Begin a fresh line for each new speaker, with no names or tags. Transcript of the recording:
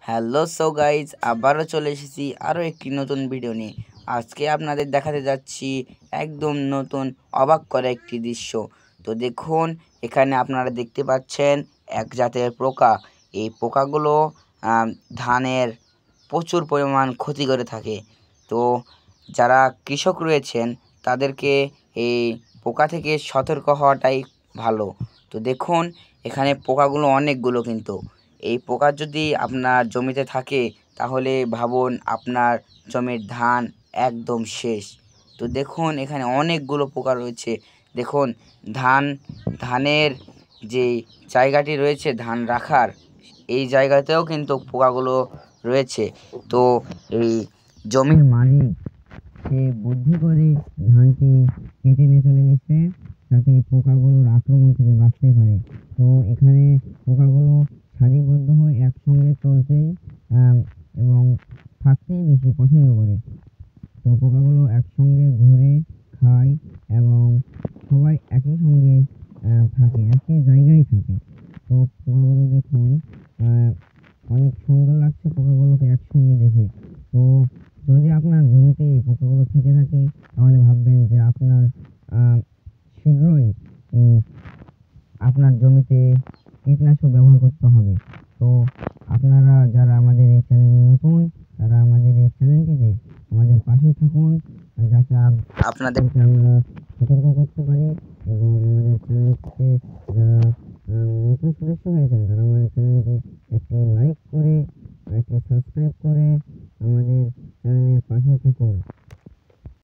Hello so guys, আবারও চলে এসেছি আরও একটি নতুন ভিডিও নিয়ে। আজকে আপনাদের দেখাতে যাচ্ছি একদম নতুন অবাক করা একটি দৃশ্য। তো দেখুন, এখানে আপনারা দেখতে পাচ্ছেন এক জাতের পোকা। এই পোকাগুলো ধানের প্রচুর পরিমাণ ক্ষতি করে থাকে। তো যারা কৃষক রয়েছেন তাদেরকে এই পোকা থেকে সতর্ক হওয়াটাই ভালো। তো দেখুন, এখানে পোকাগুলো অনেকগুলো, কিন্তু এই পোকা যদি আপনার জমিতে থাকে তাহলে ভাবুন আপনার জমির ধান একদম শেষ। তো দেখুন, এখানে অনেকগুলো পোকা রয়েছে। দেখুন, ধানের যে জায়গাটি রয়েছে ধান রাখার, এই জায়গাতেও কিন্তু পোকাগুলো রয়েছে। তো এই জমির মালিক সে বুদ্ধি করে ধানটি কেটে নিয়ে চলে গেছে যাতে পোকাগুলোর আক্রমণ থেকে বাঁচতে পারে। তো এখানে পোকাগুলো সারিবদ্ধ হয়ে একসঙ্গে চলতেই এবং থাকতেই বেশি পছন্দ করে। তো পোকাগুলো একসঙ্গে ঘুরে খায় এবং সবাই একই সঙ্গে থাকে, একই জায়গায় থাকে। তো পোকাগুলো দেখুন, অনেক সুন্দর লাগছে পোকাগুলোকে একসঙ্গে দেখে। তো যদি আপনার জমিতে এই পোকাগুলো থেকে থাকে তাহলে ভাববেন যে আপনার শীঘ্রই আপনার জমিতে কীটনাশক ব্যবহার করতে হবে। তো আপনারা যারা আমাদের এই চ্যানেলে নতুন, তারা আমাদের এই চ্যানেলটিতে আমাদের পাশে থাকুন, যাতে আপনাদেরকে আমরা সতর্ক করতে পারি